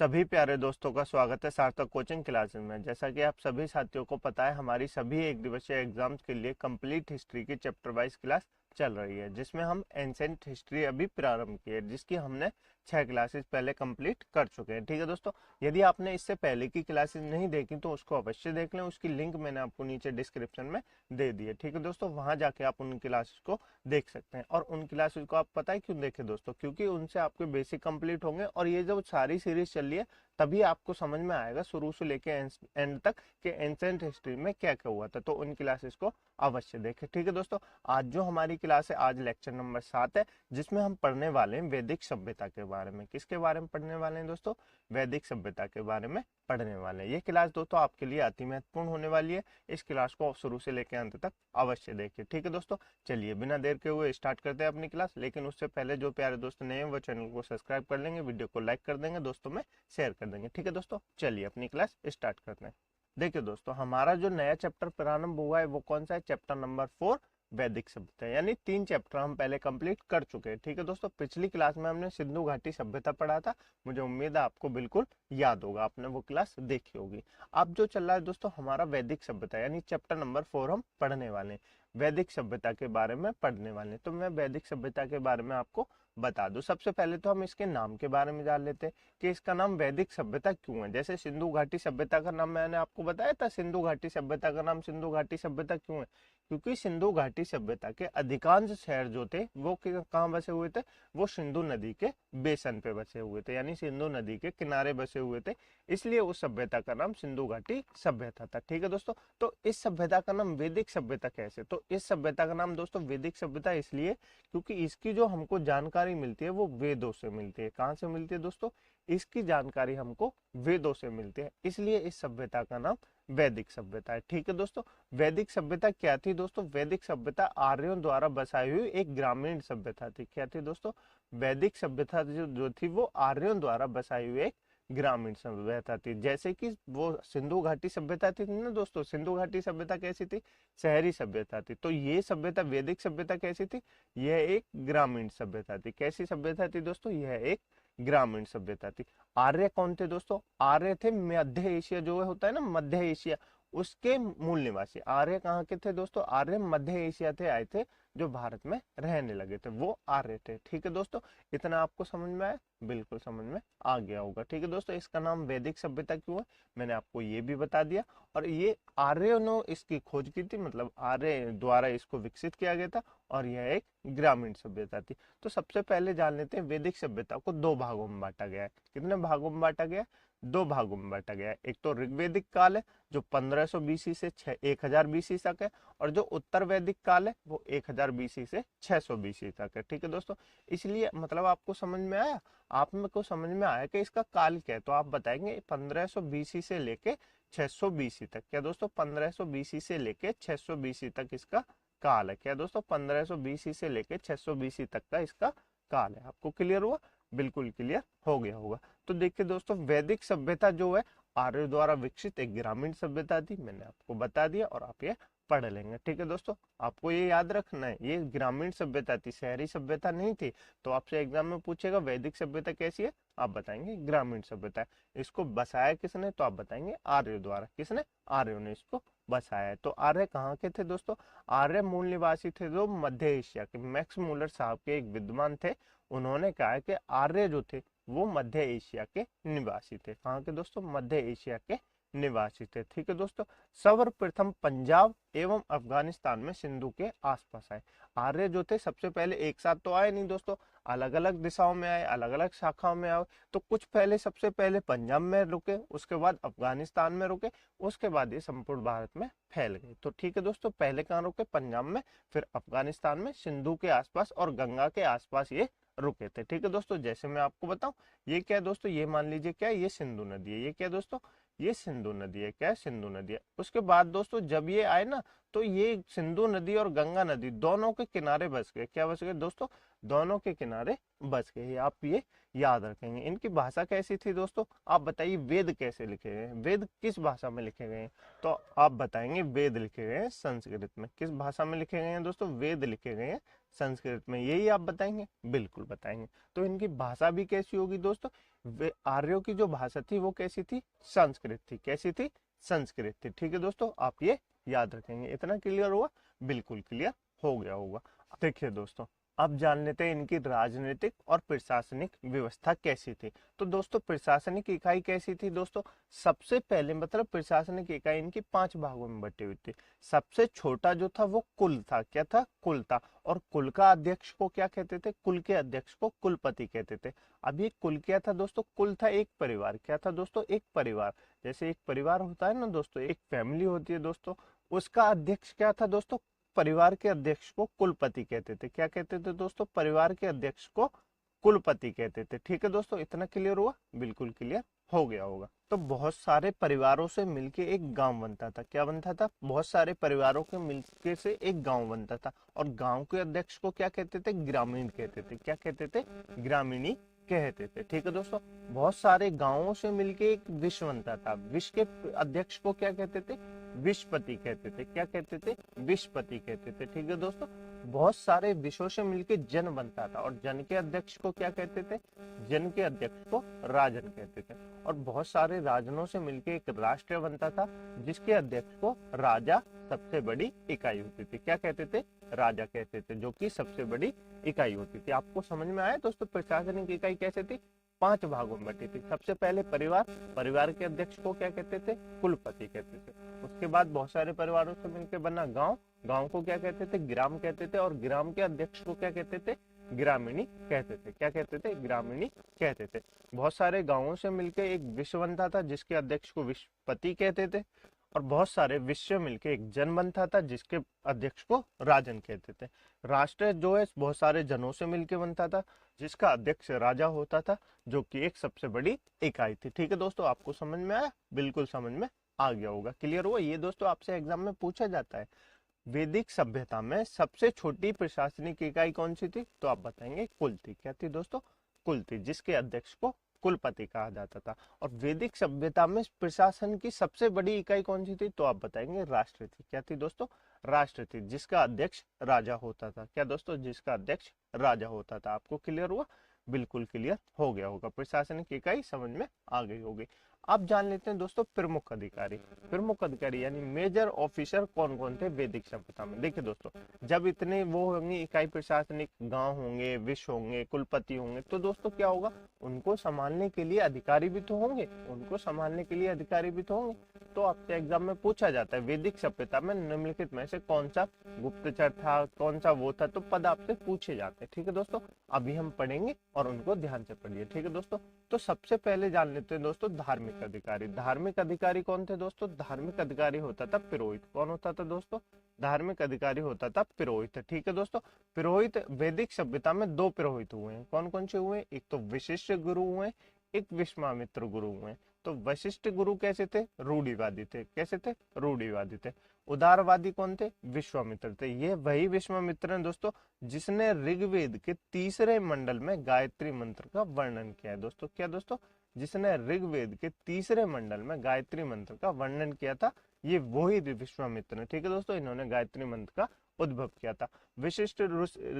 सभी प्यारे दोस्तों का स्वागत है सार्थक कोचिंग क्लासेस में। जैसा कि आप सभी साथियों को पता है, हमारी सभी एक दिवसीय एग्जाम्स के लिए कंप्लीट हिस्ट्री की चैप्टर वाइज क्लास चल रही है, जिसमें हम एंसेंट हिस्ट्री अभी प्रारंभ की है, जिसकी हमने 6 क्लासेस पहले कंप्लीट कर चुके हैं। ठीक है दोस्तों, यदि आपने इससे पहले की क्लासेस नहीं देखी तो उसको अवश्य देख लें। उसकी लिंक मैंने आपको नीचे डिस्क्रिप्शन में दे दी है। ठीक है दोस्तों, वहां जाके आप उन क्लासेस को देख सकते हैं। और उन क्लासेस को आप पता है क्यों देखें दोस्तों? क्योंकि उनसे आपके बेसिक कंप्लीट होंगे और ये जो सारी सीरीज चल रही है तभी आपको समझ में आएगा शुरू से लेके एंड तक कि एंसेंट हिस्ट्री में क्या क्या हुआ था। तो उन क्लासेस को अवश्य देखें। ठीक है दोस्तों, आज जो हमारी क्लास है, आज लेक्चर नंबर 7 है, जिसमें हम पढ़ने वाले हैं वैदिक सभ्यता के बारे में। किसके बारे में पढ़ने वाले हैं दोस्तों? वैदिक सभ्यता के बारे में पढ़ने वाले हैं। ये क्लास दोस्तों आपके लिए अति महत्वपूर्ण होने वाली है। इस क्लास को शुरू से लेकर अंत तक अवश्य देखिए। ठीक है दोस्तों, चलिए बिना देर के हुए स्टार्ट करते हैं अपनी क्लास। लेकिन उससे पहले जो प्यारे दोस्त नए हैं वो चैनल को सब्सक्राइब कर लेंगे, वीडियो को लाइक कर देंगे, दोस्तों में शेयर कर देंगे। ठीक है दोस्तों, चलिए अपनी क्लास स्टार्ट करते हैं। देखिए दोस्तों, हमारा जो नया चैप्टर प्रारंभ हुआ है वो कौन सा है? चैप्टर नंबर 4 वैदिक सभ्यता। यानी 3 चैप्टर हम पहले कंप्लीट कर चुके हैं। ठीक है दोस्तों, पिछली क्लास में हमने सिंधु घाटी सभ्यता पढ़ा था। मुझे उम्मीद है आपको बिल्कुल याद होगा, आपने वो क्लास देखी होगी। अब जो चल रहा है दोस्तों हमारा वैदिक सभ्यता, यानी चैप्टर नंबर 4 हम पढ़ने वाले हैं। वैदिक सभ्यता के बारे में पढ़ने वाले हैं। तो मैं वैदिक सभ्यता के बारे में आपको बता दूं। सबसे पहले तो हम इसके नाम के बारे में जान लेते हैं कि इसका नाम वैदिक सभ्यता क्यों है। जैसे सिंधु घाटी सभ्यता का नाम मैंने आपको बताया था, सिंधु घाटी सभ्यता का नाम सिंधु घाटी सभ्यता क्यों है? क्योंकि सिंधु घाटी सभ्यता के अधिकांश शहर जो थे वो कहाँ बसे हुए थे? वो सिंधु नदी के बेसन पे बसे हुए थे, यानी सिंधु नदी के किनारे बसे हुए थे। इसलिए उस सभ्यता का नाम सिंधु घाटी सभ्यता था। ठीक है दोस्तों, तो इस सभ्यता का नाम वैदिक सभ्यता कैसे? तो इस सभ्यता का नाम दोस्तों वैदिक सभ्यता इसलिए क्योंकि इसकी जो हमको जानकारी मिलती है वो वेदों से मिलती है। कहाँ से मिलती है दोस्तों? इसकी जानकारी हमको वेदों से मिलती है, इसलिए इस सभ्यता का नाम वैदिक सभ्यता है। ठीक है दोस्तों, वैदिक सभ्यता क्या थी दोस्तों? वैदिक सभ्यता आर्यों द्वारा बसाई हुई एक ग्रामीण सभ्यता थी। क्या थी दोस्तों? वैदिक सभ्यता जो थी वो आर्यों द्वारा बसाई हुई एक ग्रामीण सभ्यता थी। जैसे कि वो सिंधु घाटी सभ्यता थी ना दोस्तों, सिंधु घाटी सभ्यता कैसी थी? शहरी सभ्यता थी। तो ये सभ्यता वैदिक सभ्यता कैसी थी? यह एक ग्रामीण सभ्यता थी। कैसी सभ्यता थी दोस्तों? यह एक ग्रामीण सभ्यता थी। आर्य कौन थे दोस्तों? आर्य थे मध्य एशिया, जो होता है ना मध्य एशिया, उसके मूल निवासी। आर्य कहाँ के थे दोस्तों? आर्य मध्य एशिया थे, आए थे, जो भारत में रहने लगे थे, वो आर्य थे। ठीक है दोस्तों, इतना आपको समझ में आया? बिल्कुल समझ में आ गया होगा। ठीक है दोस्तों, इसका नाम वैदिक सभ्यता क्यों है मैंने आपको ये भी बता दिया। और ये आर्यों ने इसकी खोज की थी, मतलब आर्य द्वारा इसको विकसित किया गया था, और यह एक ग्रामीण सभ्यता थी। तो सबसे पहले जान लेते हैं, वैदिक सभ्यता को 2 भागों में बांटा गया है। कितने भागों में बांटा गया? 2 भागों में बांटा गया है। एक तो ऋग्वेदिक काल है जो 1500 बीसी से 1000 बीसी तक है, और जो उत्तर वैदिक काल है वो 1000 बीसी से 600 बीसी तक है। ठीक है दोस्तों, इसलिए मतलब आपको समझ में आया? आप में को समझ में आया कि इसका काल क्या है? तो आप बताएंगे 1500 बीसी से लेके 600 बीसी तक। क्या दोस्तों? 1500 बीसी से लेके 600 बीसी तक इसका काल है। क्या दोस्तों? 1500 बीसी से लेके 600 बीसी तक का इसका काल है। आपको क्लियर हुआ? बिल्कुल क्लियर हो गया होगा। तो देखिए दोस्तों, वैदिक सभ्यता जो है आर्य द्वारा विकसित एक ग्रामीण सभ्यता थी, मैंने आपको बता दिया, और आप ये पढ़ लेंगे। ठीक है दोस्तों, आपको ये याद रखना है, ये ग्रामीण सभ्यता थी, शहरी सभ्यता नहीं थी। तो आपसे एग्जाम में पूछेगा वैदिक सभ्यता कैसी है, आप बताएंगे ग्रामीण सभ्यता है। इसको बसाया किसने? तो आप बताएंगे आर्य द्वारा। किसने? आर्यों ने इसको बसाया है। तो आर्य कहाँ के थे दोस्तों? आर्य मूल निवासी थे जो मध्य एशिया के। मैक्स मूलर साहब के एक विद्वान थे, उन्होंने कहा कि आर्य जो थे वो मध्य एशिया के निवासी थे। कहाँ के दोस्तों? मध्य एशिया के निवासी थे। ठीक है दोस्तों, सर्वप्रथम पंजाब एवं अफगानिस्तान में सिंधु के आसपास आए। आर्य जो थे सबसे पहले एक साथ तो आए नहीं दोस्तों, अलग अलग दिशाओं में आए, अलग अलग शाखाओं में आए। तो कुछ पहले सबसे पहले पंजाब में रुके, उसके बाद अफगानिस्तान में रुके, उसके बाद ये संपूर्ण भारत में फैल गए। तो ठीक है दोस्तों, पहले कहाँ रुके? पंजाब में, फिर अफगानिस्तान में, सिंधु के आसपास और गंगा के आसपास ये रुके थे। ठीक है दोस्तों, जैसे मैं आपको बताऊं, ये क्या है दोस्तों? ये मान लीजिए क्या है? ये सिंधु नदी है। ये क्या है दोस्तों? ये सिंधु नदी है। क्या है? सिंधु नदी है। उसके बाद दोस्तों जब ये आए ना, तो ये सिंधु नदी और गंगा नदी दोनों के किनारे बस गए। क्या बस गए दोस्तों? दोनों के किनारे बस गए। आप ये याद रखेंगे। इनकी भाषा कैसी थी दोस्तों? आप बताइए, वेद कैसे लिखे गए हैं? वेद किस भाषा में लिखे गए हैं? तो आप बताएंगे वेद लिखे गए हैं संस्कृत में। किस भाषा में लिखे गए हैं दोस्तों? वेद लिखे गए हैं संस्कृत में। यही आप बताएंगे? बिल्कुल बताएंगे। तो इनकी भाषा भी कैसी होगी दोस्तों? वे आर्यों की जो भाषा थी वो कैसी थी, संस्कृत थी। कैसी थी, संस्कृत थी। ठीक है दोस्तों, आप ये याद रखेंगे। इतना क्लियर हुआ, बिल्कुल क्लियर हो गया होगा। देखिए दोस्तों, अब जान लेते हैं इनकी राजनीतिक और प्रशासनिक व्यवस्था कैसी थी। तो दोस्तों प्रशासनिक इकाई कैसी थी दोस्तों, सबसे पहले मतलब प्रशासनिक इकाई इनकी 5 भागों में बटी हुई थी। सबसे छोटा जो था वो कुल था। क्या था, कुल था। और कुल का अध्यक्ष को क्या कहते थे, कुल के अध्यक्ष को कुलपति कहते थे। अब ये कुल क्या था दोस्तों, कुल था एक परिवार। क्या था दोस्तों, एक परिवार। जैसे एक परिवार होता है ना दोस्तों, एक फैमिली होती है दोस्तों, उसका अध्यक्ष क्या था दोस्तों, परिवार के अध्यक्ष को कुलपति कहते थे। क्या कहते थे दोस्तों, परिवार के अध्यक्ष को कुलपति कहते थे। ठीक है दोस्तों, इतना क्लियर हुआ, बिल्कुल क्लियर हो गया होगा। तो बहुत सारे परिवारों से मिलके एक गांव बनता था। क्या बनता था, बहुत सारे परिवारों के मिलके से एक गांव बनता था। और गांव के अध्यक्ष को क्या कहते थे, ग्रामीण कहते थे। क्या कहते थे, ग्रामीणी कहते थे। ठीक है दोस्तों, बहुत सारे गांवों से मिलके एक विश्व बनता था। विश्व के अध्यक्ष को क्या कहते थे, विश्वपति कहते थे। क्या कहते थे, विश्वपति कहते थे। ठीक है दोस्तों, बहुत सारे विषयों से मिलकर जन बनता था। और जन के अध्यक्ष को क्या कहते थे, जन के अध्यक्ष को राजन कहते थे। और बहुत सारे राजनों से मिलकर एक राष्ट्र बनता था, जिसके अध्यक्ष को राजा सबसे बड़ी इकाई होती थी। क्या कहते थे, राजा कहते थे, जो कि सबसे बड़ी इकाई होती थी। आपको समझ में आया दोस्तों प्रशासनिक इकाई कैसे थी, 5 भागों में बटी थी। सबसे पहले परिवार, परिवार के अध्यक्ष को क्या कहते थे, कुलपति कहते थे। उसके बाद बहुत सारे परिवारों से मिलकर बना गांव, गांव को क्या कहते थे, ग्राम कहते थे। और ग्राम के अध्यक्ष को क्या कहते थे, ग्रामीणी कहते थे। क्या कहते थे, ग्रामीणी कहते थे। बहुत सारे गांवों से मिलकर एक विश्व बनता था, जिसके अध्यक्ष को विश्वपति कहते थे। और बहुत सारे विश्व मिलकर एक जन बनता था, जिसके अध्यक्ष को राजन कहते थे। राष्ट्र जो है बहुत सारे जनों से मिलकर बनता था, जिसका अध्यक्ष राजा होता था, जो कि एक सबसे बड़ी इकाई थी। ठीक है दोस्तों, आपको समझ में आया, बिल्कुल समझ में आ गया होगा, क्लियर हुआ। ये दोस्तों आपसे एग्जाम में पूछा जाता है, वैदिक सभ्यता में सबसे छोटी प्रशासनिक इकाई कौन सी थी, तो आप बताएंगे कुल थी। क्या थी दोस्तों, कुल थी, जिसके अध्यक्ष को कुलपति कहा जाता था। और वैदिक सभ्यता में प्रशासन की सबसे बड़ी इकाई कौन सी थी, तो आप बताएंगे राष्ट्र थी। क्या थी दोस्तों, राष्ट्र थी, जिसका अध्यक्ष राजा होता था। क्या दोस्तों, जिसका अध्यक्ष राजा होता था। आपको क्लियर हुआ, बिल्कुल क्लियर हो गया होगा, प्रशासनिक इकाई समझ में आ गई होगी। अब जान लेते हैं दोस्तों प्रमुख अधिकारी। प्रमुख अधिकारी यानी मेजर ऑफिसर कौन कौन थे वैदिक सभ्यता में। देखिए दोस्तों, जब इतने वो होंगे इकाई प्रशासनिक, गांव होंगे, विश्व होंगे, कुलपति होंगे, तो दोस्तों क्या होगा, उनको संभालने के लिए अधिकारी भी तो होंगे, उनको संभालने के लिए अधिकारी भी तो होंगे। तो आपसे एग्जाम में पूछा जाता है वैदिक सभ्यता में निम्नलिखित में से कौन सा गुप्तचर था, कौन सा वो था, तो पद आपसे पूछे जाते हैं। ठीक है दोस्तों, अभी हम पढ़ेंगे और उनको ध्यान से पढ़िए। ठीक है दोस्तों, तो सबसे पहले जान लेते हैं दोस्तों धार्मिक अधिकारी। धार्मिक अधिकारी कौन थे दोस्तों, धार्मिक अधिकारी होता था पुरोहित। कौन होता था दोस्तों, धार्मिक अधिकारी होता था पुरोहित। ठीक है दोस्तों, पुरोहित वैदिक सभ्यता में 2 पुरोहित हुए हैं। कौन कौन से हुए, एक तो विशिष्ट गुरु हुए, एक विश्वामित्र गुरु हुए। तो वशिष्ठ गुरु कैसे थे, रूढ़िवादी थे। कैसे थे, रूढ़िवादी थे। उदारवादी कौन थे, विश्वामित्र थे। ये वही विश्वामित्र हैं दोस्तों जिसने ऋग्वेद के 3रे मंडल में गायत्री मंत्र का वर्णन किया है। दोस्तों क्या दोस्तों, जिसने ऋग्वेद के 3रे मंडल में गायत्री मंत्र का वर्णन किया था, ये वही विश्वामित्र है। ठीक है दोस्तों, इन्होंने गायत्री मंत्र का उद्भव किया था। विशिष्ट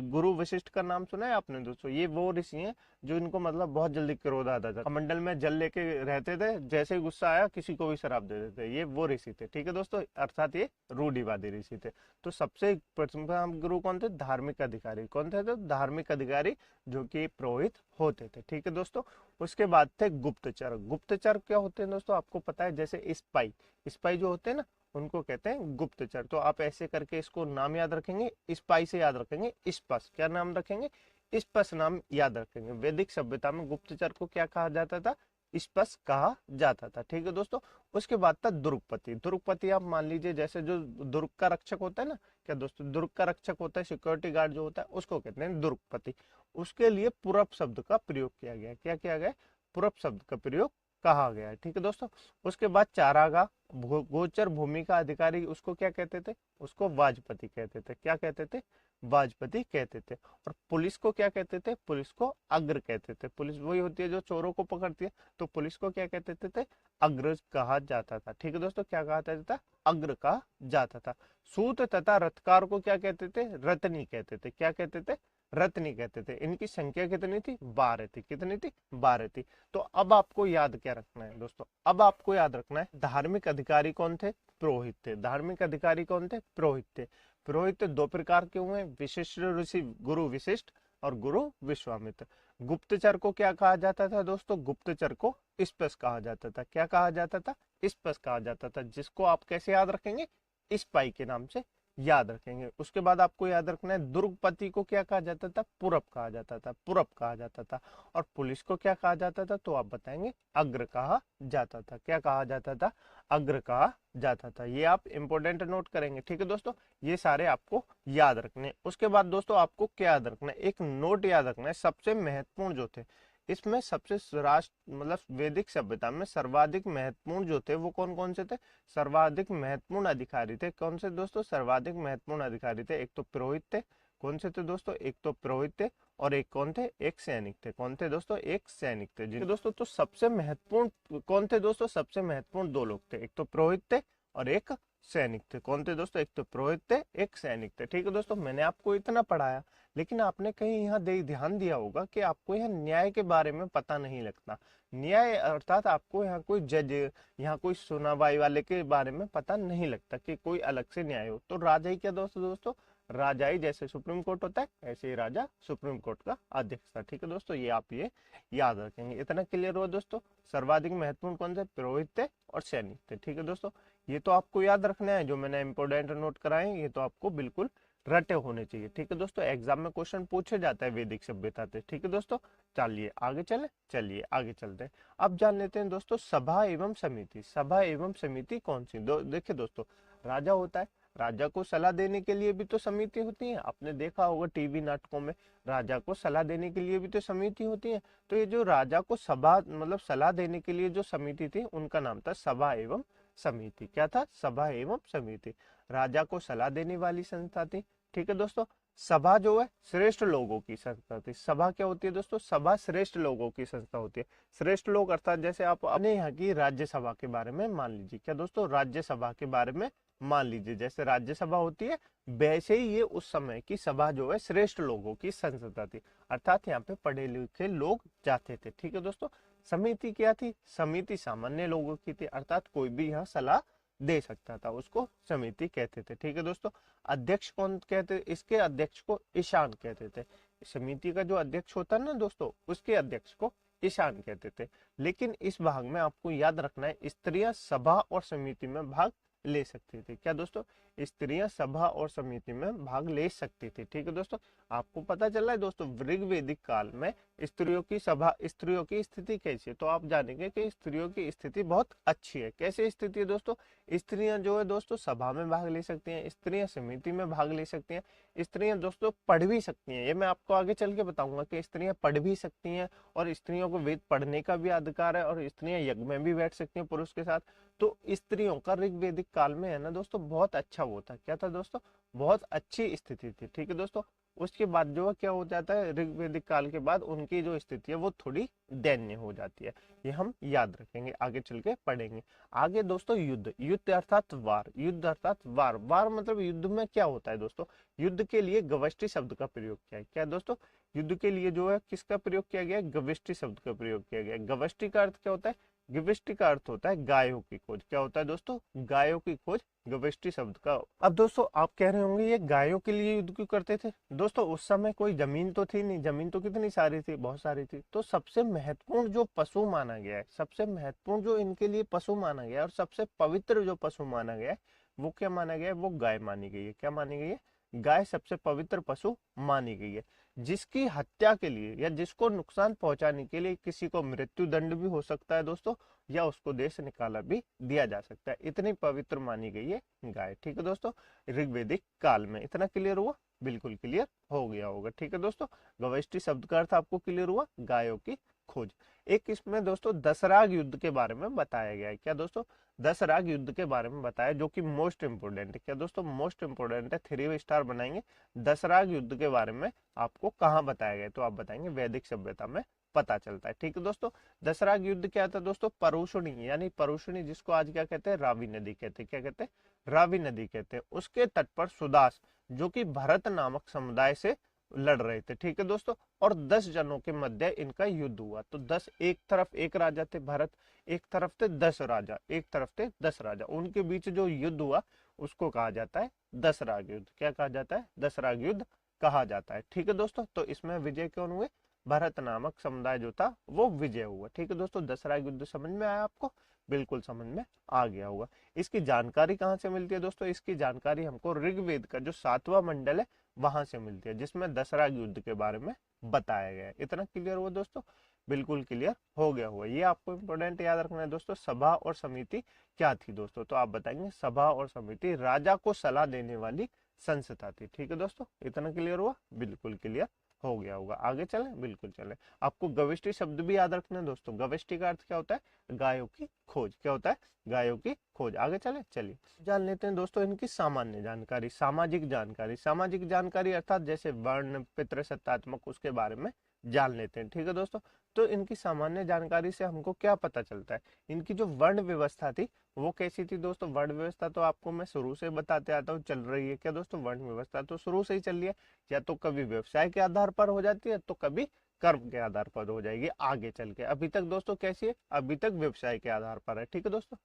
गुरु वशिष्ठ का नाम सुना है आपने दोस्तों, ये वो ऋषि हैं जो इनको मतलब बहुत जल्दी क्रोध आता था, मंडल में जल लेके रहते थे, जैसे ही गुस्सा आया किसी को भी शराब दे देते, ये वो ऋषि थे। ठीक है दोस्तों, अर्थात ये रूढ़िवादी ऋषि थे। तो सबसे प्रथम गुरु कौन थे, धार्मिक अधिकारी। कौन थे, तो धार्मिक अधिकारी जो कि पुरोहित होते थे। ठीक है दोस्तों, उसके बाद थे गुप्तचर। गुप्तचर क्या होते हैं दोस्तों, आपको पता है, जैसे स्पाई, स्पाई जो होते हैं ना, उनको कहते हैं गुप्तचर। तो आप ऐसे करके इसको नाम याद रखेंगे, स्पाई से याद रखेंगे, स्पस क्या नाम रखेंगे, स्पस नाम याद रखेंगे। वैदिक सभ्यता में गुप्तचर को क्या कहा जाता था, स्पस कहा जाता था। ठीक है दोस्तों, उसके बाद था दुर्गपति। दुर्गपति आप मान लीजिए जैसे जो दुर्ग का रक्षक होता है ना, क्या दोस्तों, दुर्ग का रक्षक होता है, सिक्योरिटी गार्ड जो होता है, उसको कहते हैं दुर्गपति। उसके लिए पूरब शब्द का प्रयोग किया गया। क्या किया गया, पूरब शब्द का प्रयोग कहा गया है। ठीक है दोस्तों, उसके बाद चारागाह, गोचर भूमि का अधिकारी, उसको क्या कहते थे, उसको वाजपति कहते थे। क्या कहते थे, वाजपति कहते थे। और पुलिस को क्या कहते थे, पुलिस को अग्र कहते थे। पुलिस वही होती है जो चोरों को पकड़ती है, तो पुलिस को क्या कहते थे, अग्र कहा जाता था। ठीक है दोस्तों, क्या कहा जाता था, अग्र कहा जाता था। सूत तथा रथकार को क्या कहते थे, रतनी कहते थे। क्या कहते थे, रथ नहीं कहते थे। इनकी संख्या कितनी थी? 12 थी। कितनी थी? 12 थी। तो अब आपको याद क्या रखना है दोस्तों? अब आपको याद रखना है धार्मिक अधिकारी कौन थे? पुरोहित थे। धार्मिक अधिकारी कौन थे? पुरोहित थे। पुरोहित दो प्रकार के हुए, विशिष्ट ऋषि गुरु विशिष्ट और गुरु विश्वामित्र। गुप्तचर को क्या कहा जाता था दोस्तों? गुप्तचर को स्पष्ट कहा जाता था। क्या कहा जाता था? स्पष्ट कहा जाता था, जिसको आप कैसे याद रखेंगे? स्पाई के नाम से याद रखेंगे। उसके बाद आपको याद रखना है दुर्गपति को क्या कहा जाता था? पुरब कहा जाता था। पुरब कहा जाता था। और पुलिस को क्या कहा जाता था? तो आप बताएंगे अग्र कहा जाता था। क्या कहा जाता था? अग्र कहा जाता था। ये आप इंपोर्टेंट नोट करेंगे, ठीक है दोस्तों। ये सारे आपको याद रखने। उसके बाद दोस्तों आपको क्या याद रखना है? एक नोट याद रखना है, सबसे महत्वपूर्ण जो थे इसमें, सबसे राष्ट्र मतलब वैदिक सभ्यता में सर्वाधिक महत्वपूर्ण जो थे वो कौन कौन से थे? सर्वाधिक महत्वपूर्ण अधिकारी थे। कौन से दोस्तों? सर्वाधिक महत्वपूर्ण अधिकारी थे। एक तो पुरोहित थे। कौन से थे दोस्तों? एक तो पुरोहित थे और एक कौन थे? एक सैनिक थे। कौन थे दोस्तों? एक सैनिक थे। जी दोस्तों, तो सबसे महत्वपूर्ण कौन थे दोस्तों? सबसे महत्वपूर्ण दो लोग थे, एक तो पुरोहित थे और एक सैनिक थे। कौन थे दोस्तों? एक तो पुरोहित थे, एक सैनिक थे। ठीक है दोस्तों, मैंने आपको इतना पढ़ाया, लेकिन आपने कहीं यहाँ ध्यान दिया होगा कि आपको यहाँ न्याय के बारे में पता नहीं लगता। न्याय अर्थात आपको यहाँ कोई जज, यहाँ कोई सुनवाई वाले के बारे में पता नहीं लगता कि कोई अलग से न्याय हो। तो राजा ही क्या दोस्तों? राजा ही, जैसे सुप्रीम कोर्ट होता है ऐसे ही राजा सुप्रीम कोर्ट का अध्यक्ष था। ठीक है दोस्तों, ये आप ये याद रखेंगे। इतना क्लियर हुआ दोस्तों? सर्वाधिक महत्वपूर्ण कौन थे? पुरोहित थे और सैनिक थे। ठीक है दोस्तों, ये तो आपको याद रखना है। जो मैंने इंपोर्टेंट नोट कराए ये तो आपको बिल्कुल रटे होने चाहिए। ठीक है दोस्तों, एग्जाम में क्वेश्चन पूछे जाता है वैदिक सभ्यता से। ठीक है दोस्तों, चलिए आगे चलिए आगे चलते हैं। अब जान लेते हैं दोस्तों सभा एवं समिति। सभा एवं समिति कौन सी? देखिए दोस्तों, राजा होता है, राजा को सलाह देने के लिए भी तो समिति होती है। आपने देखा होगा टीवी नाटकों में, राजा को सलाह देने के लिए भी तो समिति होती है। तो ये जो राजा को सभा मतलब सलाह देने के लिए जो समिति थी उनका नाम था सभा एवं समिति। क्या था? सभा एवं समिति। राजा को सलाह देने वाली संस्था थी। ठीक है दोस्तों, सभा जो है श्रेष्ठ लोगों की संस्था थी। सभा क्या होती है दोस्तों? सभा श्रेष्ठ लोगों की संस्था होती है। श्रेष्ठ लोग अर्थात जैसे आप अपने यहाँ की राज्यसभा के बारे में मान लीजिए। क्या दोस्तों? राज्यसभा के बारे में मान लीजिए, जैसे राज्यसभा होती है वैसे ही ये उस समय की सभा जो है श्रेष्ठ लोगों की संस्था थी। अर्थात यहाँ पे पढ़े लिखे लोग जाते थे। ठीक है दोस्तों, समिति क्या थी? समिति सामान्य लोगों की थी, अर्थात कोई भी यहाँ सलाह दे सकता था, उसको समिति कहते थे। ठीक है दोस्तों, अध्यक्ष कौन कहते? इसके अध्यक्ष को ईशान कहते थे। समिति का जो अध्यक्ष होता है ना दोस्तों, उसके अध्यक्ष को ईशान कहते थे। लेकिन इस भाग में आपको याद रखना है स्त्रियां सभा और समिति में भाग ले सकती थी। क्या दोस्तों? स्त्रियां सभा और समिति में भाग ले सकती थी। ठीक है दोस्तों, आपको पता चल रहा है दोस्तों ऋग्वेदिक काल में स्त्रियों की सभा, स्त्रियों की स्थिति कैसी है? तो आप जानेंगे कि स्त्रियों की स्थिति बहुत अच्छी है। कैसे स्थिति है दोस्तों? स्त्रियां जो है दोस्तों सभा में भाग ले सकती हैं, स्त्रियां समिति में भाग ले सकती हैं, स्त्रियां दोस्तों पढ़ भी सकती हैं। ये मैं आपको आगे चल के बताऊंगा कि स्त्रियां पढ़ भी सकती हैं और स्त्रियों को वेद पढ़ने का भी अधिकार है और स्त्रियां यज्ञ में भी बैठ सकती हैं पुरुष के साथ। तो स्त्रियों का ऋग्वेदिक काल में है ना दोस्तों बहुत अच्छा वो था। क्या था दोस्तों? बहुत अच्छी स्थिति थी। ठीक है दोस्तों, उसके बाद जो है क्या हो जाता है, ऋग्वेदिक काल के बाद उनकी जो स्थिति है वो थोड़ी दैन्य हो जाती है। ये हम याद रखेंगे, आगे चल के पढ़ेंगे। आगे दोस्तों युद्ध। युद्ध अर्थात वार। युद्ध अर्थात वार। वार मतलब युद्ध में क्या होता है दोस्तों? युद्ध के लिए गवष्टि शब्द का प्रयोग किया है। क्या दोस्तों? युद्ध के लिए जो है किसका प्रयोग किया गया? गविष्टि शब्द का प्रयोग किया गया। गवष्टि का अर्थ क्या होता है? गविष्टि का अर्थ होता है गायों की खोज। क्या होता है दोस्तों? गायों की खोज गविष्टि शब्द का। अब दोस्तों आप कह रहे होंगे ये गायों के लिए युद्ध क्यों करते थे? दोस्तों उस समय कोई जमीन तो थी नहीं, जमीन तो कितनी सारी थी, बहुत सारी थी। तो सबसे महत्वपूर्ण जो पशु माना गया है, सबसे महत्वपूर्ण जो इनके लिए पशु माना गया है और सबसे पवित्र जो पशु माना गया है वो क्या माना गया है? वो गाय मानी गई है। क्या मानी गई है? गाय सबसे पवित्र पशु मानी गई है, जिसकी हत्या के लिए या जिसको नुकसान पहुंचाने के लिए किसी को मृत्यु दंड भी हो सकता है दोस्तों, या उसको देश से निकाला भी दिया जा सकता है। इतनी पवित्र मानी गई है गाय। ठीक है दोस्तों, ऋग्वेदिक काल में। इतना क्लियर हुआ? बिल्कुल क्लियर हो गया होगा। ठीक है दोस्तों, गविष्टि शब्द का अर्थ आपको क्लियर हुआ? गायों की खोज। एक इसमें दोस्तों दसराग युद्ध के बारे में बताया गया है। क्या दोस्तों? दसराग युद्ध के बारे में बताया, जो कि मोस्ट इंपोर्टेंट है। क्या दोस्तों? मोस्ट इंपोर्टेंट है, 3 स्टार बनाएंगे। दसराग युद्ध के बारे में आपको कहाँ बताया गया? तो आप बताएंगे वैदिक सभ्यता में पता चलता है। ठीक है दोस्तों, दसराग युद्ध क्या था दोस्तों? परुषणी, यानी परुषणी जिसको आज क्या कहते हैं? रावी नदी कहते हैं। क्या कहते हैं? रावी नदी कहते हैं। उसके तट पर सुदास, जो कि भरत नामक समुदाय से लड़ रहे थे, ठीक है दोस्तों। और 10 जनों के मध्य इनका युद्ध हुआ। तो 10, एक तरफ एक राजा थे भरत, एक तरफ थे 10 राजा, एक तरफ थे 10 राजा, उनके बीच जो युद्ध हुआ उसको कहा जाता है दसराग युद्ध। क्या कहा जाता है? दसराग युद्ध कहा जाता है, ठीक है दोस्तों। तो इसमें विजय कौन हुए? भरत नामक समुदाय जो था वो विजय हुआ, ठीक है दोस्तों। दसराग युद्ध समझ में आया आपको? बिल्कुल समझ में आ गया होगा। इसकी जानकारी कहाँ से मिलती है दोस्तों? इसकी जानकारी हमको ऋग्वेद का जो 7वां मंडल है वहां से मिलती है, जिसमें दसराग युद्ध के बारे में बताया गया है। इतना क्लियर हुआ दोस्तों? बिल्कुल क्लियर हो गया हुआ। ये आपको इंपॉर्टेंट याद रखना है दोस्तों। सभा और समिति क्या थी दोस्तों? तो आप बताएंगे सभा और समिति राजा को सलाह देने वाली संस्था थी, ठीक है दोस्तों। इतना क्लियर हुआ? बिल्कुल क्लियर हो गया होगा। आगे चले? बिल्कुल चले। आपको गविष्टि शब्द भी याद रखना है दोस्तों। गविष्टि का अर्थ क्या होता है? गायों की खोज। क्या होता है? गायों की खोज। आगे चले, चलिए जान लेते हैं दोस्तों इनकी सामान्य जानकारी, सामाजिक जानकारी। सामाजिक जानकारी अर्थात जैसे वर्ण, पितृसत्तात्मक, उसके बारे में जान लेते हैं, ठीक है दोस्तों। तो इनकी सामान्य जानकारी से हमको क्या पता चलता है? इनकी जो वर्ण व्यवस्था थी वो कैसी थी दोस्तों? वर्ण व्यवस्था तो आपको मैं शुरू से बताते आता हूँ, चल रही है क्या दोस्तों? वर्ण व्यवस्था तो शुरू से ही चल रही है। या तो कभी व्यवसाय के आधार पर हो जाती है, तो कभी कर्म के आधार पर हो जाएगी आगे चल के। अभी तक दोस्तों कैसी है? अभी तक व्यवसाय के आधार पर है, ठीक है दोस्तों।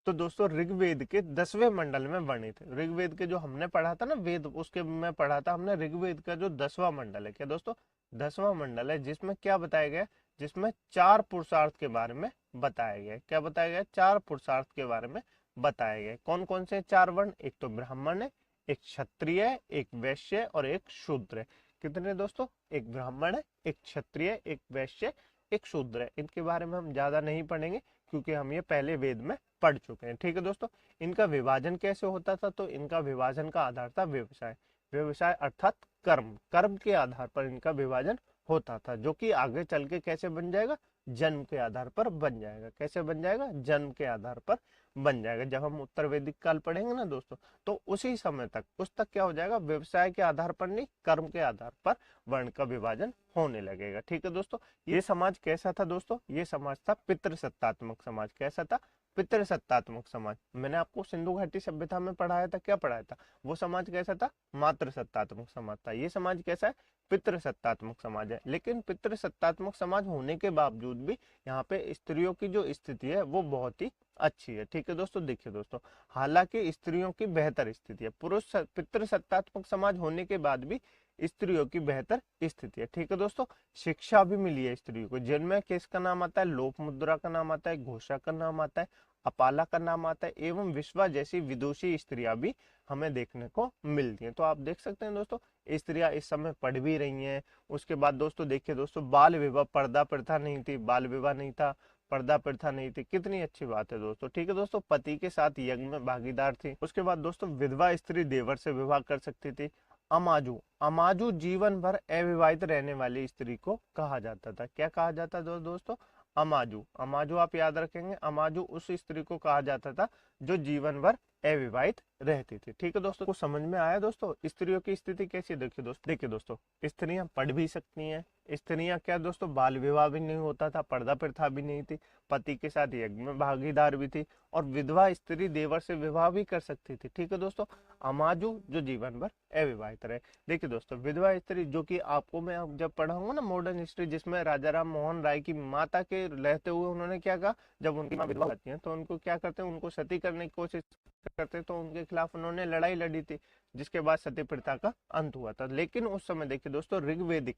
तो दोस्तों ऋग्वेद के 10वें मंडल में वर्णित है। ऋग्वेद के जो हमने पढ़ा था ना वेद, उसके में पढ़ा था हमने ऋग्वेद का जो 10वां मंडल है। क्या दोस्तों? 10वां मंडल है, जिसमें क्या बताया गया? जिसमें 4 पुरुषार्थ के बारे में बताया गया। क्या बताया गया? 4 पुरुषार्थ के बारे में बताया गया। कौन कौन से 4 वर्ण? एक तो ब्राह्मण है, एक क्षत्रिय है, एक वैश्य और एक शूद्र है। कितने दोस्तों? एक ब्राह्मण है, एक क्षत्रिय, एक वैश्य, एक शूद्र है। इनके बारे में हम ज्यादा नहीं पढ़ेंगे क्योंकि हम ये पहले वेद में पढ़ चुके हैं, ठीक है दोस्तों। इनका विभाजन कैसे होता था? तो इनका विभाजन का आधार था व्यवसाय। व्यवसाय अर्थात कर्म, कर्म के आधार पर इनका विभाजन होता था, जो कि आगे चल के कैसे बन जाएगा? जन्म के आधार पर बन जाएगा। कैसे बन जाएगा? जन्म के आधार पर बन जाएगा। जब हम उत्तर वैदिक काल पढ़ेंगे ना दोस्तों, तो उसी समय तक, उस तक क्या हो जाएगा? व्यवसाय के आधार पर नहीं, कर्म के आधार पर वर्ण का विभाजन होने लगेगा, ठीक है दोस्तों। ये समाज कैसा था दोस्तों? ये समाज था पितृसत्तात्मक समाज। कैसा था? पितृसत्तात्मक समाज। मैंने आपको सिंधु घाटी सभ्यता में पढ़ाया था। क्या पढ़ाया था? वो समाज कैसा था? मातृसत्तात्मक समाज था। ये समाज कैसा है? पितृसत्तात्मक समाज है। लेकिन पितृसत्तात्मक समाज होने के बावजूद भी यहाँ पे स्त्रियों की जो स्थिति है वो बहुत ही अच्छी है, ठीक है दोस्तों। देखिए दोस्तों, हालांकि स्त्रियों की बेहतर स्थिति है। पुरुष पितृसत्तात्मक समाज होने के बाद भी स्त्रियों की बेहतर स्थिति है, ठीक है दोस्तों। शिक्षा भी मिली है स्त्रियों को, जिनमें किसका नाम आता है? लोकमुद्रा का नाम आता है, घोषा का नाम आता है, अपाला का नाम आता है, एवं विश्वा जैसी विदुषी स्त्रियां भी हमें देखने को मिलती हैं। तो आप देख सकते हैं दोस्तों, स्त्रियां इस समय पढ़ भी रही हैं। उसके बाद दोस्तों देखिए दोस्तों, बाल विवाह, पर्दा प्रथा नहीं थी, बाल विवाह नहीं था, पर्दा प्रथा नहीं थी। कितनी अच्छी बात है दोस्तों, ठीक है दोस्तों। पति के साथ यज्ञ में भागीदार थी। उसके बाद दोस्तों, विधवा स्त्री देवर से विवाह कर सकती थी। अमाजू, अमाजू जीवन भर अविवाहित रहने वाली स्त्री को कहा जाता था। क्या कहा जाता था दोस्तों? अमाजू। अमाजू आप याद रखेंगे, अमाजू उस स्त्री को कहा जाता था जो जीवन भर अविवाहित रहती थी, ठीक है दोस्तों। को समझ में आया दोस्तों? स्त्रियों की स्थिति कैसी? देखिए दोस्तों, स्त्रियां पढ़ भी सकती हैं। स्त्रियां क्या दोस्तों? बाल विवाह भी नहीं होता था, पर्दा प्रथा भी नहीं थी, पति के साथ यज्ञ में भागीदार भी थी, और विधवा स्त्री देवर से विवाह भी कर सकती थी, ठीक है दोस्तों। अमाजू जो जीवन भर अविवाहित रहे। देखिए दोस्तों, विधवा स्त्री, जो कि आपको मैं अब जब पढ़ाऊंगा ना मॉडर्न हिस्ट्री, जिसमें राजा राम मोहन राय की माता के रहते हुए उन्होंने क्या कहा, जब उनकी मां विधवा होती है तो उनको क्या करते हैं? उनको सती करने की कोशिश करते, तो उनके खिलाफ उन्होंने लड़ाई लड़ी थी, जिसके बाद सती प्रथा का अंत हुआ था। लेकिन उस समय देखिए दोस्तों, ऋग्वेदिक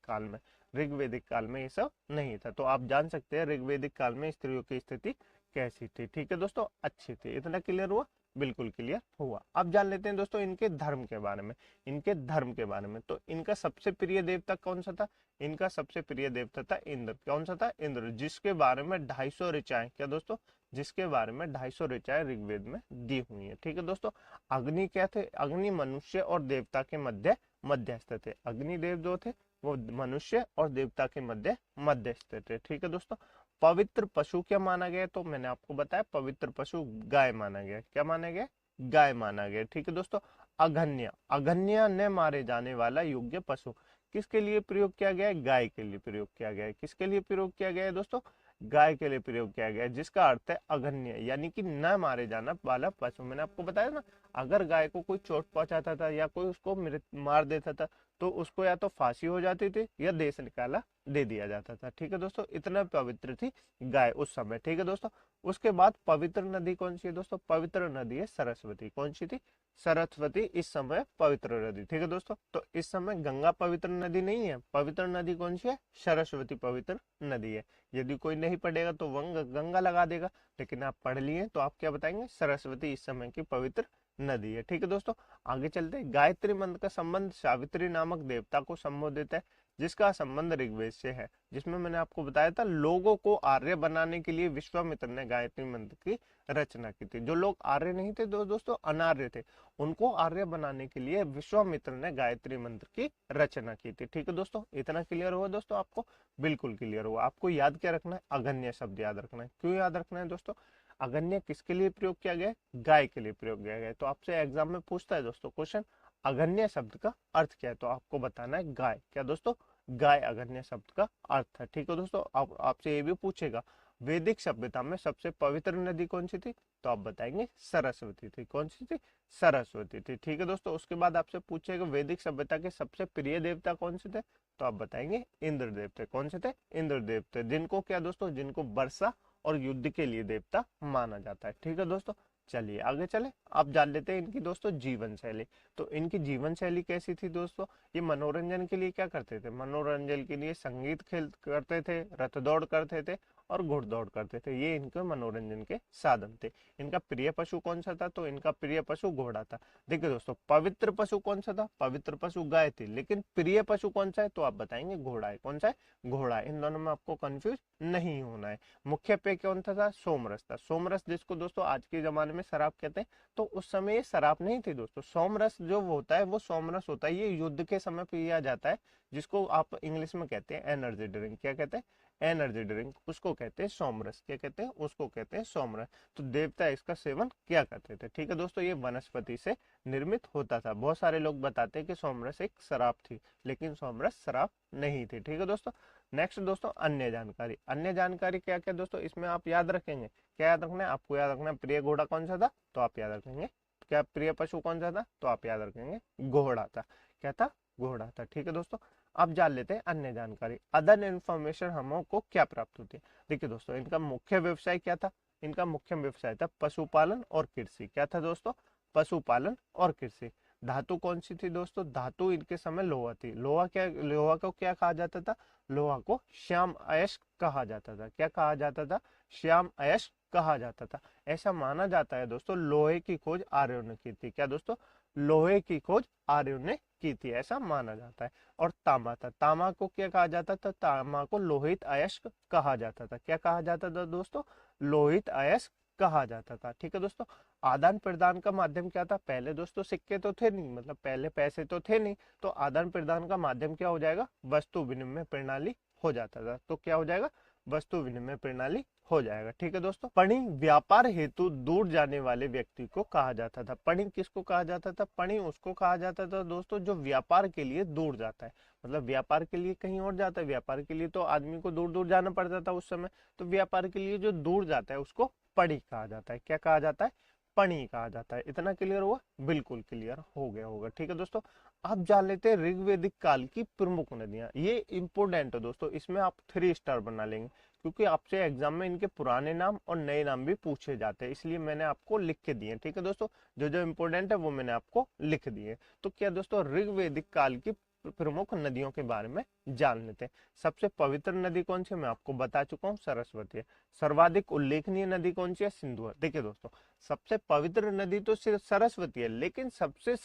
काल में ये सब नहीं था। तो आप जान सकते हैं ऋग्वेदिक काल में स्त्रियों की स्थिति कैसी थी, ठीक है दोस्तों। अच्छी थी। इतना क्लियर हुआ? बिल्कुल क्लियर हुआ। अब जान लेते हैं दोस्तों इनके धर्म के बारे में। इनके धर्म के बारे में, तो इनका सबसे प्रिय देवता कौन सा था? इनका सबसे प्रिय देवता था इंद्र। कौन सा था? इंद्र, जिसके बारे में 250 ऋचाएं, क्या दोस्तों? जिसके बारे में 250 ऋचाएं ऋग्वेद में दी हुई है, ठीक है दोस्तों। अग्नि क्या थे? अग्नि मनुष्य और देवता के मध्यस्थ थे। अग्निदेव जो थे वो मनुष्य और देवता के मध्यस्थ थे, ठीक है दोस्तों। पवित्र पशु क्या माना गया? तो मैंने आपको बताया, पवित्र पशु गाय माना गया। क्या माना गया? गाय माना गया, ठीक है दोस्तों। अघन्य, अघन्य न मारे जाने वाला योग्य पशु किसके लिए प्रयोग किया गया है? गाय के लिए प्रयोग किया गया है। किसके लिए प्रयोग किया गया है दोस्तों? गाय के लिए प्रयोग किया गया है, जिसका अर्थ है अघन्य, यानी कि न मारे जाना वाला पशु। मैंने आपको बताया ना, अगर गाय को कोई चोट पहुंचाता था या कोई उसको मार देता था तो उसको या तो फांसी हो जाती थी या देश निकाला दे दिया जाता था। ठीक है दोस्तों, इतना पवित्र थी गाय उस समय। ठीक है दोस्तों, उसके बाद पवित्र नदी कौन सी है दोस्तों? पवित्र नदी है सरस्वती। कौन सी थी? सरस्वती इस समय पवित्र नदी। ठीक है दोस्तों, तो इस समय गंगा पवित्र नदी नहीं है, पवित्र नदी कौन सी है? सरस्वती पवित्र नदी है। यदि कोई नहीं पढ़ेगा तो वंग गंगा लगा देगा, लेकिन आप पढ़ लिए तो आप क्या बताएंगे? सरस्वती इस समय की पवित्र नदी है। ठीक है दोस्तों, आगे चलते हैं। गायत्री मंत्र का संबंध सावित्री नामक देवता को संबोधित है, जिसका संबंध ऋग्वेद से है। जिसमें मैंने आपको बताया था, लोगों को आर्य बनाने के लिए विश्वामित्र ने गायत्री मंत्र की रचना की थी। जो लोग आर्य नहीं थे दोस्तों, अनार्य थे, उनको आर्य बनाने के लिए विश्वामित्र ने गायत्री मंत्र की रचना की थी। ठीक है दोस्तों, इतना क्लियर हुआ दोस्तों आपको? बिल्कुल क्लियर हुआ। आपको याद क्या रखना है? अघन्य शब्द याद रखना है। क्यों याद रखना है दोस्तों? अघन्य किसके लिए प्रयोग किया गया है? गाय के लिए प्रयोग किया गया है। तो आपसे एग्जाम में पूछता है दोस्तों क्वेश्चन, अघन्य शब्द का अर्थ क्या है? तो आपको बताना है गाय। क्या दोस्तों? गाय अघन्य शब्द का अर्थ है। ठीक है दोस्तों, आपसे ये भी पूछेगा, वैदिक सभ्यता में सबसे पवित्र नदी कौन सी थी? तो आप बताएंगे सरस्वती थी। कौन सी थी? सरस्वती थी। ठीक है दोस्तों, उसके बाद आपसे पूछेगा वैदिक सभ्यता के सबसे प्रिय देवता कौन से थे? तो आप बताएंगे इंद्रदेव थे। कौन से थे? इंद्रदेव थे, जिनको क्या दोस्तों, जिनको वर्षा और युद्ध के लिए देवता माना जाता है। ठीक है दोस्तों, चलिए आगे चले। आप जान लेते हैं इनकी दोस्तों जीवन शैली। तो इनकी जीवन शैली कैसी थी दोस्तों? ये मनोरंजन के लिए क्या करते थे? मनोरंजन के लिए संगीत खेल करते थे, रथ दौड़ करते थे और घुड़दौड़ करते थे। ये इनके मनोरंजन के साधन थे। इनका प्रिय पशु कौन सा था? तो इनका प्रिय पशु घोड़ा था। देखिए दोस्तों, पवित्र पशु कौन सा था? पवित्र पशु गाय थी, लेकिन प्रिय पशु कौन सा है? तो आप बताएंगे घोड़ा है। कौन सा है? घोड़ा है। इन दोनों में आपको कंफ्यूज नहीं होना है। मुख्य पेय कौन सा था? सोमरस था। सोमरस जिसको दोस्तों आज के जमाने में शराब कहते हैं, तो उस समय ये शराब नहीं थी दोस्तों। सोमरस जो होता है वो सोमरस होता है, ये युद्ध के समय पिया जाता है, जिसको आप इंग्लिश में कहते हैं एनर्जी ड्रिंक। क्या कहते हैं? एनर्जी ड्रिंक, उसको कहते हैं सोमरस। क्या कहते हैं? उसको कहते हैं सोमरस। तो देवता इसका सेवन क्या करते थे? ठीक है दोस्तों, ये वनस्पति से निर्मित होता था। बहुत सारे लोग बताते हैं कि सोमरस एक शराब थी, लेकिन सोमरस शराब नहीं थी। ठीक है दोस्तों, नेक्स्ट दोस्तों अन्य जानकारी। अन्य जानकारी क्या क्या दोस्तों इसमें आप याद रखेंगे? क्या याद रखना है आपको? याद रखना है प्रिय घोड़ा कौन सा था, तो आप याद रखेंगे। क्या प्रिय पशु कौन सा था, तो आप याद रखेंगे घोड़ा था। क्या था? घोड़ा था। ठीक है दोस्तों, अब जान लेते हैं अन्य जानकारी। अदर इन्फॉर्मेशन हमको क्या प्राप्त होती है? देखिए दोस्तों, इनका मुख्य व्यवसाय क्या था? इनका मुख्य व्यवसाय था पशुपालन और कृषि। क्या था दोस्तों? पशुपालन और कृषि। धातु कौन सी थी दोस्तों? धातु इनके समय लोहा थी। लोहा क्या, लोहा को क्या कहा जाता था? लोहा को श्याम अयस्क कहा जाता था। क्या कहा जाता था? श्याम अयस्क कहा जाता था। ऐसा माना जाता है दोस्तों, लोहे की खोज आर्यों ने की थी। क्या दोस्तों? लोहे की खोज आर्यों ने की थी, ऐसा माना जाता है। और तांबा था। तांबा को क्या कहा जाता था? तांबा को लोहित अयस्क कहा जाता था। क्या कहा जाता था दोस्तों? लोहित अयस्क कहा जाता था। ठीक है दोस्तों, आदान प्रदान का माध्यम क्या था? पहले दोस्तों सिक्के तो थे नहीं, मतलब पहले पैसे तो थे नहीं, तो आदान प्रदान का माध्यम क्या हो जाएगा? वस्तु विनिमय प्रणाली हो जाता था। तो क्या हो जाएगा? वस्तु विनिमय प्रणाली हो जाएगा। ठीक है दोस्तों, पणि व्यापार हेतु दूर जाने वाले व्यक्ति को कहा जाता था। पणि किसको कहा जाता था? पणि उसको कहा जाता था दोस्तों जो व्यापार के लिए दूर जाता है। मतलब व्यापार के लिए कहीं और जाता है। व्यापार के लिए तो आदमी को दूर दूर जाना पड़ता था उस समय, तो व्यापार के लिए जो दूर जाता है उसको पणि कहा जाता है। क्या कहा जाता है? पणि कहा जाता है। इतना क्लियर हुआ? बिल्कुल क्लियर हो गया होगा। ठीक है दोस्तों, अब जान लेते हैं ऋग्वेदिक काल की प्रमुख नदियां। ये इंपोर्टेंट है दोस्तों, इसमें आप 3 स्टार बना लेंगे, क्योंकि आपसे एग्जाम में इनके पुराने नाम और नए नाम भी पूछे जाते हैं, इसलिए मैंने आपको लिख के दिए। ठीक है दोस्तों, जो जो इंपोर्टेंट है वो मैंने आपको लिख दिए। तो क्या दोस्तों, ऋग्वेदिक काल की प्रमुख नदियों के बारे में जान लेते हैं। सबसे पवित्र नदी कौन सी? मैं आपको बता चुका हूँ, सरस्वती है। सर्वाधिक उल्लेखनीय नदी कौन सी है? सिंधु है। देखिए दोस्तों, सबसे पवित्र नदी तो सिर्फ सरस्वती है, लेकिन सबसे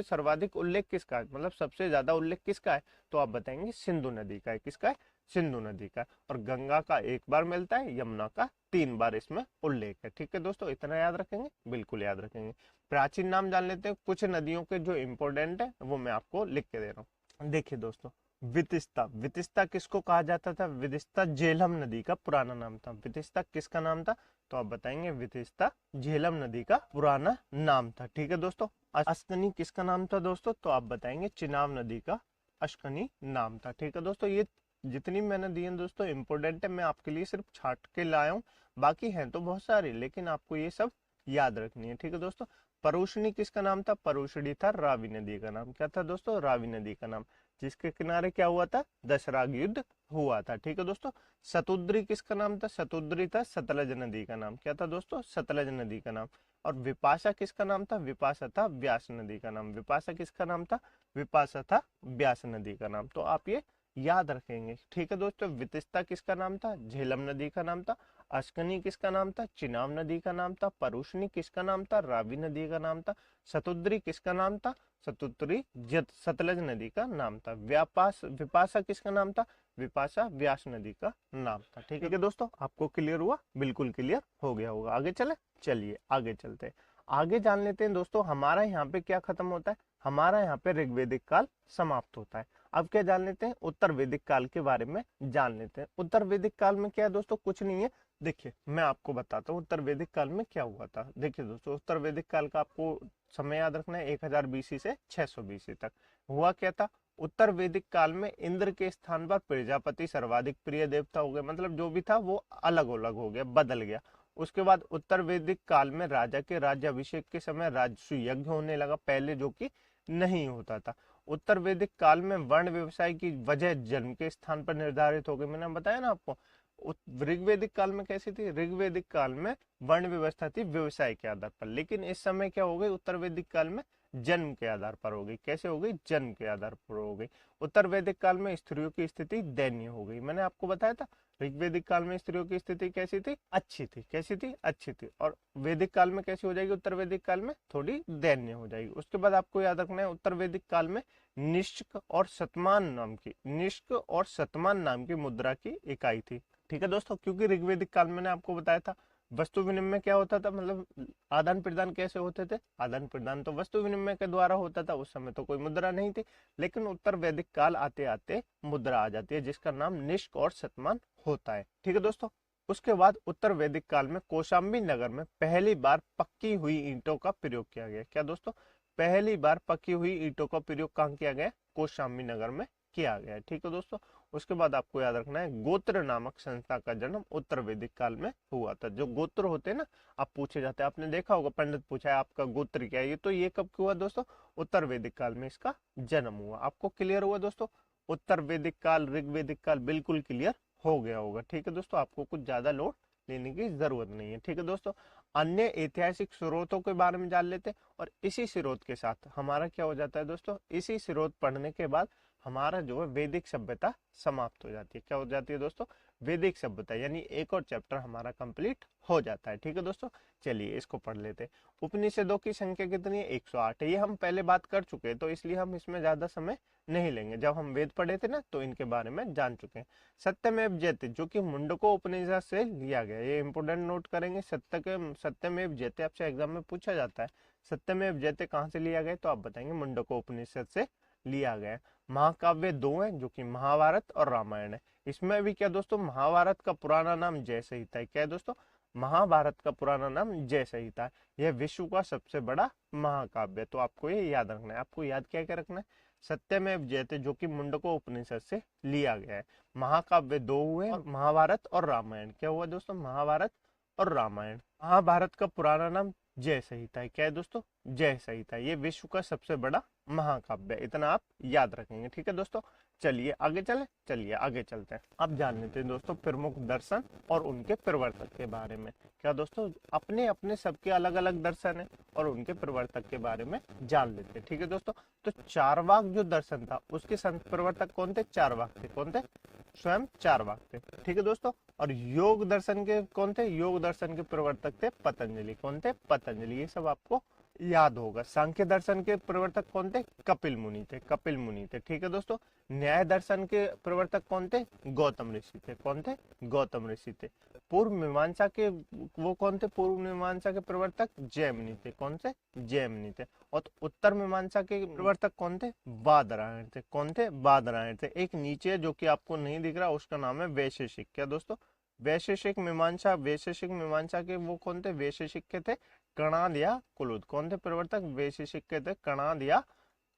सर्वाधिक उल्लेख किसका है? मतलब सबसे ज्यादा उल्लेख किसका है? तो आप बताएंगे सिंधु नदी का है। किसका है? सिंधु नदी का। और गंगा का 1 बार मिलता है, यमुना का 3 बार इसमें उल्लेख है। ठीक है दोस्तों, इतना याद रखेंगे? बिल्कुल याद रखेंगे। प्राचीन नाम जान लेते हैं। कुछ नदियों के जो इंपोर्टेंट है वो मैं आपको लिख के दे रहा हूँ। देखिए दोस्तों, वितिस्ता। वितिस्ता किसको कहा जाता था? वितिस्ता झेलम नदी का पुराना नाम था। वितिस्ता किसका नाम था? तो आप बताएंगे वितिस्ता झेलम नदी का पुराना नाम था। ठीक है दोस्तों, अस्कनी किसका नाम था दोस्तों? तो आप बताएंगे चिनाब नदी का अश्कनी नाम था। ठीक है दोस्तों, ये जितनी मैंने दी है दोस्तों इम्पोर्टेंट है, मैं आपके लिए सिर्फ छाट के लाया हूँ, बाकी हैं तो बहुत सारे, लेकिन आपको ये सब याद रखनी है। ठीक है दोस्तों, परुशनी किसका नाम था? परुशनी था रावी नदी का नाम। क्या था दोस्तों? रावी नदी का नाम, जिसके किनारे क्या हुआ था? दशराग युद्ध हुआ था। ठीक है दोस्तों, सतुद्री किसका नाम था? सतुद्री था सतलज नदी का नाम। क्या था दोस्तों? सतलज नदी का नाम। और विपाशा किसका नाम था? विपाशा था व्यास नदी का नाम। विपाशा किसका नाम था? विपाशा था व्यास नदी का नाम। तो आप ये याद रखेंगे। ठीक है दोस्तों, वितिस्ता किसका नाम था? झेलम नदी का नाम था। अश्कनी किसका नाम था? चिनाब नदी का नाम था। परुशनी किसका नाम था? रावी नदी का नाम था। सतुद्री किसका नाम था? सतुद्री सतलज नदी का नाम था। विपाशा किसका नाम था? विपाशा व्यास नदी का नाम था। ठीक है दोस्तों, आपको क्लियर हुआ? बिल्कुल क्लियर हो गया होगा। आगे चले, चलिए आगे चलते हैं। आगे जान लेते हैं दोस्तों, हमारा यहाँ पे क्या खत्म होता है? हमारा यहाँ पे ऋग्वेदिक काल समाप्त होता है। अब क्या जान लेते हैं? उत्तर वैदिक काल के बारे में जान लेते हैं। उत्तर वैदिक काल में क्या है दोस्तों? कुछ नहीं है। देखिए मैं आपको बताता हूँ उत्तर वैदिक काल में क्या हुआ था। देखिए दोस्तों, उत्तर वैदिक काल का आपको समय याद रखना है 1000 बीसी से 600 बीसी तक। हुआ क्या था? उत्तर वैदिक काल में इंद्र के स्थान पर प्रजापति सर्वाधिक प्रिय देवता हो गए, मतलब जो भी था वो अलग अलग हो गया, बदल गया। उसके बाद उत्तर वैदिक काल में राजा के राज्याभिषेक के समय राजसु यज्ञ होने लगा, पहले जो कि नहीं होता था। उत्तर वैदिक काल में वर्ण व्यवसाय की वजह जन्म के स्थान पर निर्धारित हो गई, मैंने बताया ना आपको। ऋग्वेदिक काल में कैसी थी? ऋग्वेदिक काल में वर्ण व्यवस्था थी व्यवसाय के आधार पर, लेकिन इस समय क्या हो गई? उत्तर वैदिक काल में जन्म के आधार पर हो गई। कैसे हो गई? जन्म के आधार पर हो गई। उत्तर वैदिक काल में स्त्रियों की स्थिति दयनीय हो गई। मैंने आपको बताया था ऋग्वेदिक काल में स्त्रियों की स्थिति कैसी थी? अच्छी थी। कैसी थी? अच्छी थी। और वैदिक काल में कैसी हो जाएगी? उत्तर वैदिक काल में थोड़ी दयनीय हो जाएगी। उसके बाद आपको याद रखना है उत्तर वैदिक काल में निष्क और शतमान नाम की मुद्रा की इकाई थी। ठीक है दोस्तों, क्योंकि ऋग्वेदिक काल में मैंने आपको बताया था वस्तु विनिमय क्या होता था, मतलब आदान प्रदान कैसे होते थे? आदान प्रदान तो वस्तु विनिमय के द्वारा होता था। उस समय तो कोई मुद्रा नहीं थी, लेकिन उत्तर वैदिक काल आते आते मुद्रा आ जाती है, जिसका नाम निष्क और शतमान होता है। ठीक है दोस्तों, उसके बाद उत्तर वैदिक काल में कौशाम्बी नगर में पहली बार पक्की हुई ईंटों का प्रयोग किया गया। क्या दोस्तों? पहली बार पक्की हुई ईंटों का प्रयोग कहाँ किया गया? कौशाम्बी नगर में किया गया है। ठीक है दोस्तों, उसके बाद आपको याद रखना है गोत्र नामक संस्था का जन्म उत्तर वैदिक काल में हुआ था। जो गोत्र होते हैं ना, आप पूछे जाते हैं, आपने देखा होगा पंडित पूछा है आपका गोत्र क्या है, ये तो ये कब हुआ दोस्तों? उत्तर वैदिक काल में इसका जन्म हुआ। आपको क्लियर हुआ दोस्तों? उत्तर वैदिक काल ऋग्वेदिक काल बिल्कुल क्लियर हो गया होगा। ठीक है दोस्तों, आपको कुछ ज्यादा लोड लेने की जरूरत नहीं है। ठीक है दोस्तों, अन्य ऐतिहासिक स्रोतों के बारे में जान लेते हैं, और इसी स्रोत के साथ हमारा क्या हो जाता है दोस्तों? इसी स्रोत पढ़ने के बाद हमारा जो है वैदिक सभ्यता समाप्त हो जाती है। क्या हो जाती है दोस्तों? वैदिक सभ्यता, यानी एक और चैप्टर हमारा कंप्लीट हो जाता है। ठीक है दोस्तों, चलिए इसको पढ़ लेते हैं। उपनिषदों की संख्या कितनी है? 108 है। ये हम पहले बात कर चुके हैं, तो इसलिए हम इसमें ज्यादा समय नहीं लेंगे। जब हम वेद पढ़े थे ना, तो इनके बारे में जान चुके हैं। सत्यमेव जयते, जो कि मुंडको उपनिषद से लिया गया, ये इंपोर्टेंट नोट करेंगे। सत्यमेव जयते आपसे एग्जाम में पूछा जाता है। सत्यमेव जयते कहाँ से लिया गया? तो आप बताएंगे मुंडको उपनिषद से लिया गया। महाकाव्य दो हैं, जो कि महाभारत और रामायण है। इसमें भी क्या दोस्तों? महाभारत का पुराना नाम जय संहिता है। क्या है दोस्तों? महाभारत का पुराना नाम जय संहिता है। यह विश्व का सबसे बड़ा महाकाव्य है। तो आपको ये याद रखना है। आपको याद क्या क्या रखना है? सत्यमेव जयते, जो कि मुंडको उपनिषद से लिया गया है। महाकाव्य दो हुए, और महाभारत और रामायण। क्या हुआ दोस्तों? महाभारत और रामायण। महाभारत का पुराना नाम जय संहिता है। क्या है दोस्तों? जय संहिता। ये विश्व का सबसे बड़ा महाकाव्य, इतना आप याद रखेंगे। ठीक है दोस्तों, चलिए आगे चले, चलिए आगे चलते हैं। अब जान लेते हैं दोस्तों प्रमुख दर्शन और उनके प्रवर्तक के बारे में। क्या दोस्तों? अपने अपने सबके अलग अलग दर्शन है, और उनके प्रवर्तक के बारे में जान लेते हैं। ठीक है दोस्तों, तो चारवाक जो दर्शन था उसके प्रवर्तक कौन थे? चारवाक थे। कौन थे? स्वयं चारवाक थे। ठीक है दोस्तों, और योग दर्शन के कौन थे? योग दर्शन के प्रवर्तक थे पतंजलि। कौन थे? पतंजलि। ये सब आपको याद होगा। सांख्य दर्शन के प्रवर्तक कौन थे? कपिल मुनि थे। कपिल मुनि थे। ठीक है दोस्तों, न्याय दर्शन के प्रवर्तक कौन थे? गौतम ऋषि थे। कौन थे? गौतम ऋषि थे। पूर्व मीमांसा के वो कौन थे? पूर्व मीमांसा के प्रवर्तक जैमिनी थे। कौन से? जैमिनी थे। और उत्तर मीमांसा के प्रवर्तक कौन थे? बादरायण थे। कौन थे? बादरायण थे। एक नीचे जो कि आपको नहीं दिख रहा, उसका नाम है वैशेषिक। क्या दोस्तों? वैशेषिक मीमांसा। वैशेषिक मीमांसा के वो कौन थे? वैशेषिक के थे कणाद या कुलुद। कौन थे प्रवर्तक? वैशेषिक के थे कणाद या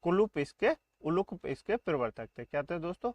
कुलुप, इसके उलुक इसके प्रवर्तक थे। क्या थे दोस्तों?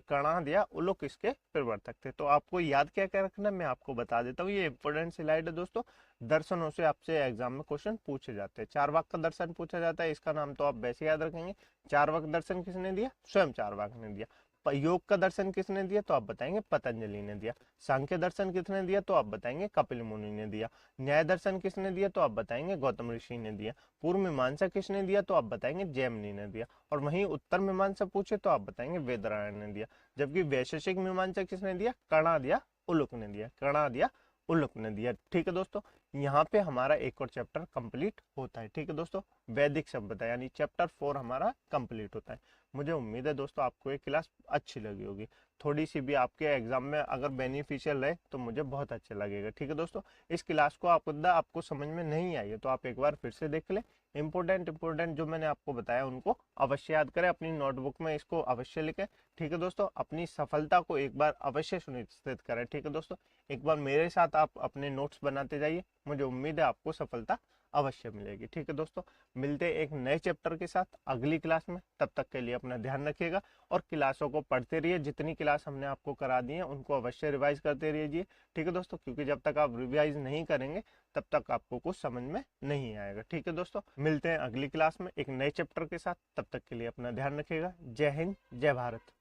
कणाद या उलुक इसके प्रवर्तक थे। तो आपको याद क्या क्या रखना है मैं आपको बता देता हूँ। ये इंपॉर्टेंट स्लाइड है दोस्तों। दर्शनों से आपसे एग्जाम में क्वेश्चन पूछे जाते हैं। चारवाक का दर्शन पूछा जाता है, इसका नाम तो आप वैसे याद रखेंगे। चारवाक दर्शन किसने दिया? स्वयं चारवाक ने दिया। योग का दर्शन किसने दिया? तो आप बताएंगे पतंजलि ने दिया। सांख्य दर्शन किसने दिया? तो आप बताएंगे कपिल मुनि ने दिया। न्याय दर्शन किसने दिया? तो आप बताएंगे गौतम ऋषि ने दिया। पूर्व मीमांसा किसने दिया? तो आप बताएंगे जैमिनी ने दिया। और वहीं उत्तर मीमांसा पूछे तो आप बताएंगे वेदनारायण ने दिया। जबकि वैशेषिक मीमांसा किसने दिया? कणाद या उलुक ने दिया। कणाद या उलुक ने दिया। ठीक है दोस्तों, यहाँ पे हमारा एक और चैप्टर कंप्लीट होता है। ठीक है दोस्तों, वैदिक सभ्यता यानी चैप्टर 4 हमारा कंप्लीट होता है। मुझे उम्मीद है दोस्तों आपको ये क्लास अच्छी लगी होगी। थोड़ी सी भी आपके एग्जाम में अगर बेनिफिशियल रहे तो मुझे बहुत अच्छा लगेगा। ठीक है दोस्तों, इस क्लास को आपको समझ में नहीं आई है तो आप एक बार फिर से देख लें। इंपॉर्टेंट जो मैंने आपको बताया उनको अवश्य याद करें, अपनी नोटबुक में इसको अवश्य लिखें। ठीक है दोस्तों, अपनी सफलता को एक बार अवश्य सुनिश्चित करें। ठीक है दोस्तों, एक बार मेरे साथ आप अपने नोट्स बनाते जाइए, मुझे उम्मीद है आपको सफलता अवश्य मिलेगी। ठीक है दोस्तों, मिलते हैं एक नए चैप्टर के साथ अगली क्लास में। तब तक के लिए अपना ध्यान रखिएगा और क्लासों को पढ़ते रहिए। जितनी क्लास हमने आपको करा दी है उनको अवश्य रिवाइज करते रहिए। ठीक है दोस्तों, क्योंकि जब तक आप रिवाइज नहीं करेंगे तब तक आपको कुछ समझ में नहीं आएगा। ठीक है दोस्तों, मिलते हैं अगली क्लास में एक नए चैप्टर के साथ। तब तक के लिए अपना ध्यान रखिएगा। जय हिंद, जय भारत।